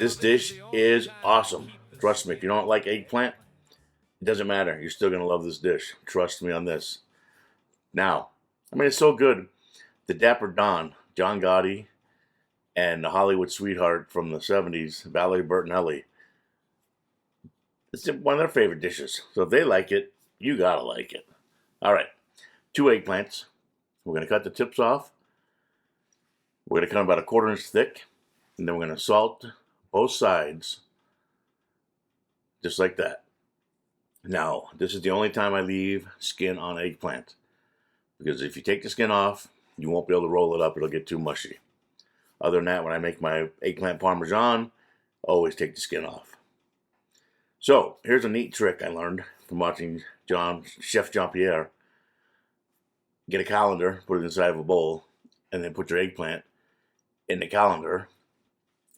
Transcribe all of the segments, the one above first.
This dish is awesome. Trust me, if you don't like eggplant, it doesn't matter. You're still going to love this dish. Trust me on this. Now, I mean, it's so good. The Dapper Don, John Gotti, and the Hollywood sweetheart from the 70s, Valerie Bertinelli. It's one of their favorite dishes. So if they like it, you got to like it. All right, 2 eggplants. We're going to cut the tips off. We're going to cut them about a 1/4 inch thick. And then we're going to salt both sides, just like that. Now, this is the only time I leave skin on eggplant, because if you take the skin off, you won't be able to roll it up. It'll get too mushy. Other than that, when I make my eggplant parmesan, I always take the skin off. So, here's a neat trick I learned from watching Chef Jean-Pierre. Get a colander, put it inside of a bowl, and then put your eggplant in the colander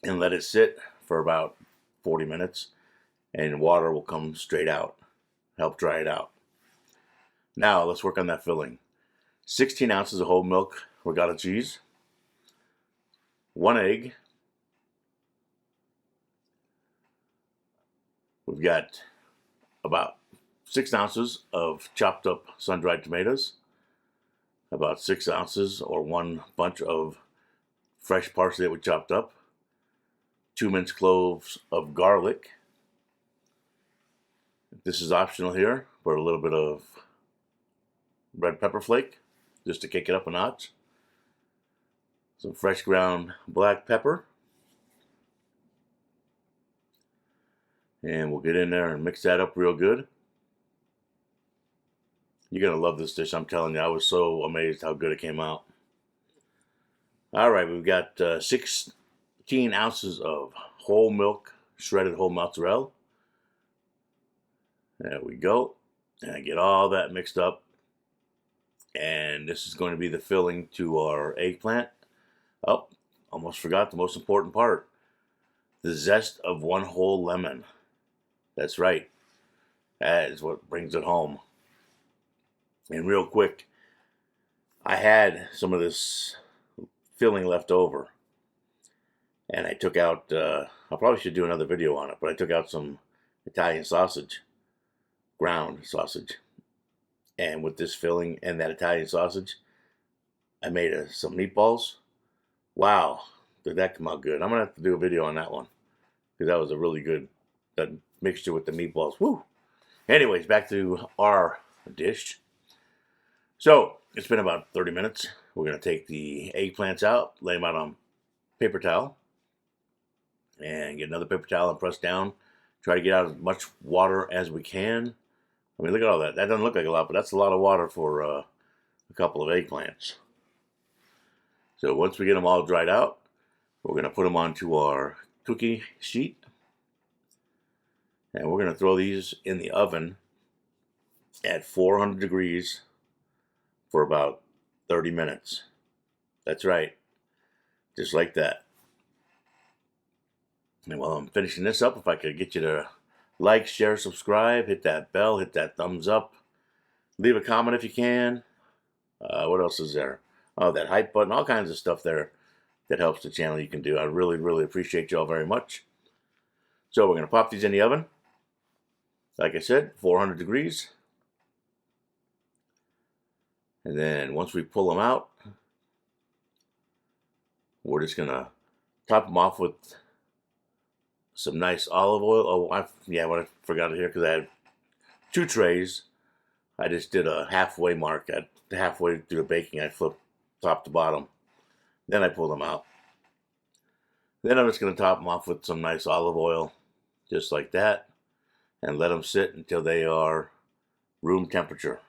and let it sit for about 40 minutes, and water will come straight out, help dry it out. Now, let's work on that filling. 16 ounces of whole milk Ricotta cheese, 1 egg. We've got about 6 ounces of chopped up sun-dried tomatoes, about 6 ounces or 1 bunch of fresh parsley that we chopped up, 2 minced cloves of garlic. This is optional here, for a little bit of red pepper flake, just to kick it up a notch. Some fresh ground black pepper. And we'll get in there and mix that up real good. You're going to love this dish, I'm telling you. I was so amazed how good it came out. All right, we've got 16 ounces of whole milk, shredded whole mozzarella. There we go. And I get all that mixed up. And this is going to be the filling to our eggplant. Oh, almost forgot the most important part. The zest of 1 whole lemon. That's right. That is what brings it home. And real quick, I had some of this filling left over. And I took out, I probably should do another video on it, but I took out some Italian sausage, ground sausage. And with this filling and that Italian sausage, I made some meatballs. Wow, did that come out good. I'm going to have to do a video on that one, because that was a really good mixture with the meatballs. Woo! Anyways, back to our dish. So, it's been about 30 minutes. We're going to take the eggplants out, lay them out on paper towel, and get another paper towel and press down. Try to get out as much water as we can. I mean, look at all that. That doesn't look like a lot, but that's a lot of water for a couple of eggplants. So once we get them all dried out, we're going to put them onto our cookie sheet. And we're going to throw these in the oven at 400 degrees for about 30 minutes. That's right. Just like that. And while I'm finishing this up, if I could get you to like, share, subscribe, hit that bell, hit that thumbs up, leave a comment if you can. What else is there? Oh, that hype button, all kinds of stuff there that helps the channel you can do. I really, really appreciate you all very much. So we're going to pop these in the oven. Like I said, 400 degrees. And then once we pull them out, we're just going to top them off with some nice olive oil. Oh, I forgot it here, because I had 2 trays. I just did a halfway mark. At halfway through the baking, I flipped top to bottom. Then I pulled them out. Then I'm just going to top them off with some nice olive oil, just like that, and let them sit until they are room temperature.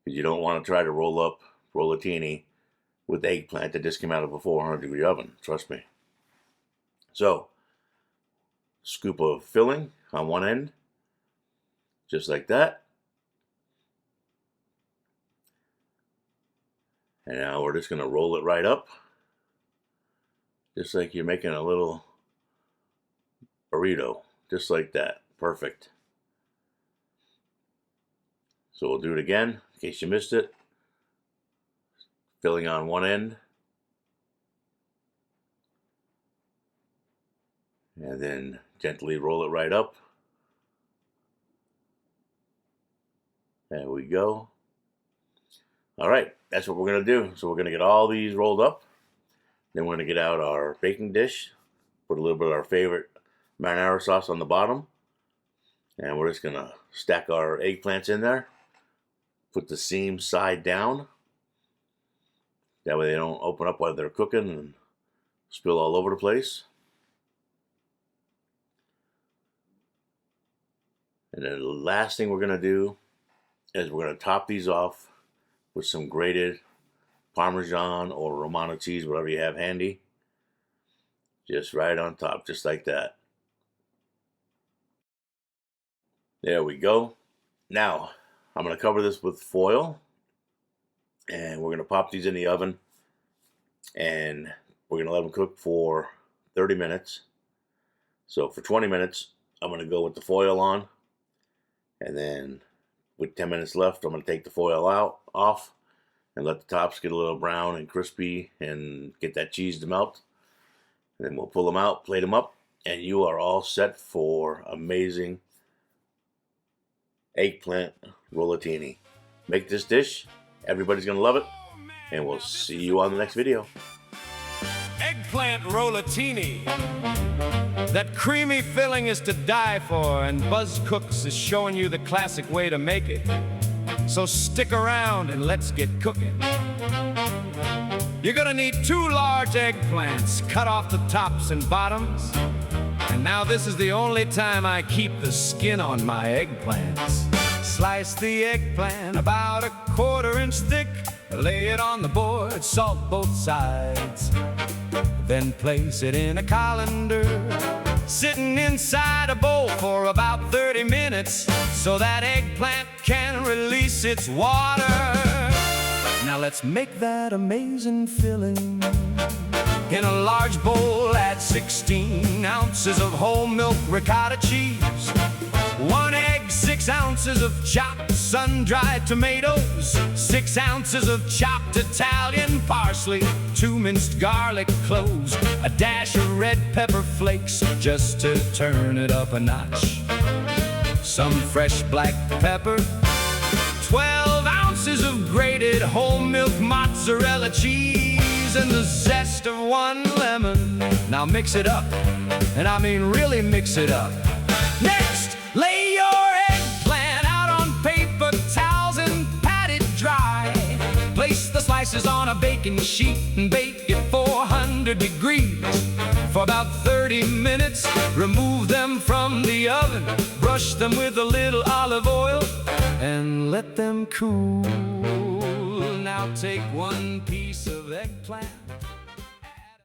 Because you don't want to try to roll up rollatini with eggplant that just came out of a 400 degree oven. Trust me. So, scoop of filling on one end, just like that. And now we're just going to roll it right up, just like you're making a little burrito, just like that. Perfect. So we'll do it again, in case you missed it. Filling on one end. And then gently roll it right up. There we go. All right, that's what we're gonna do. So we're gonna get all these rolled up. Then we're gonna get out our baking dish, put a little bit of our favorite marinara sauce on the bottom. And we're just gonna stack our eggplants in there. Put the seam side down. That way they don't open up while they're cooking and spill all over the place. And then the last thing we're gonna do is we're gonna top these off with some grated Parmesan or Romano cheese, whatever you have handy. Just right on top, just like that. There we go. Now, I'm gonna cover this with foil, and we're gonna pop these in the oven, and we're gonna let them cook for 30 minutes. So for 20 minutes, I'm gonna go with the foil on, and then with 10 minutes left, I'm gonna take the foil off, and let the tops get a little brown and crispy, and get that cheese to melt. And then we'll pull them out, plate them up, and you are all set for amazing eggplant rollatini. Make this dish, everybody's gonna love it, and we'll see you on the next video. Eggplant rollatini. That creamy filling is to die for, and Buzz Cooks is showing you the classic way to make it. So stick around and let's get cooking. You're gonna need 2 large eggplants, cut off the tops and bottoms. And now this is the only time I keep the skin on my eggplants. Slice the eggplant about 1/4 inch thick. Lay it on the board, salt both sides. Then place it in a colander, sitting inside a bowl for about 30 minutes, so that eggplant can release its water. Now let's make that amazing filling. In a large bowl, add 16 ounces of whole milk ricotta cheese, 1 egg, 6 ounces of chopped sun-dried tomatoes, 6 ounces of chopped Italian parsley, 2 minced garlic cloves, a dash of red pepper flakes just to turn it up a notch, some fresh black pepper, 12 ounces of grated whole milk mozzarella cheese, and the zest of 1 lemon. Now mix it up, and I mean really mix it up. Next, lay your eggplant out on paper towels and pat it dry. Place the slices on a baking sheet and bake at 400 degrees for about 30 minutes. Remove them from the oven, brush them with a little olive oil, and let them cool. Now take 1 piece of eggplant,